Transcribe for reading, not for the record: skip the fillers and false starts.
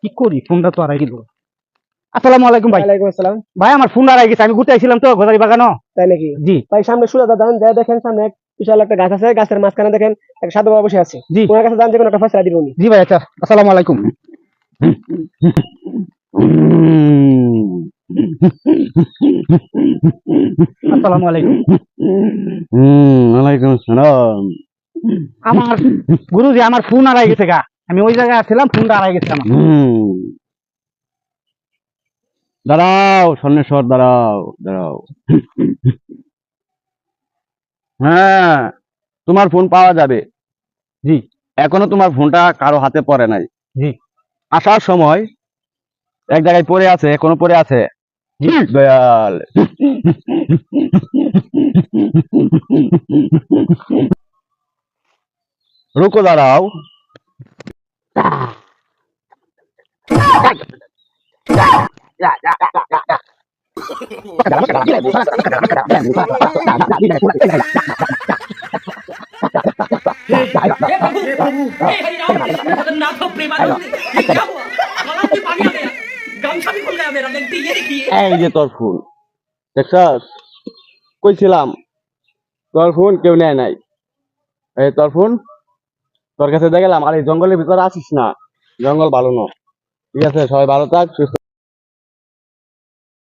কি করি, ফোনটা তো হারাই গেল। আসসালামু আলাইকুম ভাই। ওয়ালাইকুম আসসালাম। ভাই আমার ফোন হারাই গেছে, আমি ঘুরতে আইছিলাম তো গোদারি বাগানো। তাই নাকি? জি ভাই সামনে সুরাদা দান যা দেখেন, সামনে এক বিশাল একটা গাছ আছে, গাছের মাঝখানে দেখেন এক সাধু বাবা বসে আছে। জি ওনার কাছে যান, যে কোনো একটা ফয়সালা দিব উনি। জি ভাই, আচ্ছা আসসালামু আলাইকুম। আসসালামু আলাইকুম। ওয়ালাইকুম আসসালাম। আমার গুরুজি, আমার ফোন হারাই গেছে গা। আমি ওই জায়গায় আসছিলাম, ফোনটা হারাই গেছে আমার। দাঁড়াও সন্ন্যাসর, দাঁড়াও দাঁড়াও। হ্যাঁ, তোমার ফোন পাওয়া যাবে। জি এখনো তোমার ফোনটা কারো হাতে পড়ে নাই। জি আসার সময় এক জায়গায় পড়ে আছে, এখনো পড়ে আছে। জি দয়াল। রুকো, দাঁড়াও। हे प्रभु हे हरि राम कृष्ण जगन्नाथ प्रेमानंद ये क्या हुआ गला में पानी आ गया गमछा भी खुल गया मेरा लगती ये देखिए এই যে তোর ফোন দেখছস, কইছিলাম তোর ফোন কেউ নেয় নাই। এই তোর ফোন তোর কাছে দেখলাম। আর এই জঙ্গলের ভিতরে আসিস না, জঙ্গল ভালো না। ঠিক আছে, সবাই ভালো থাক, সুস্থ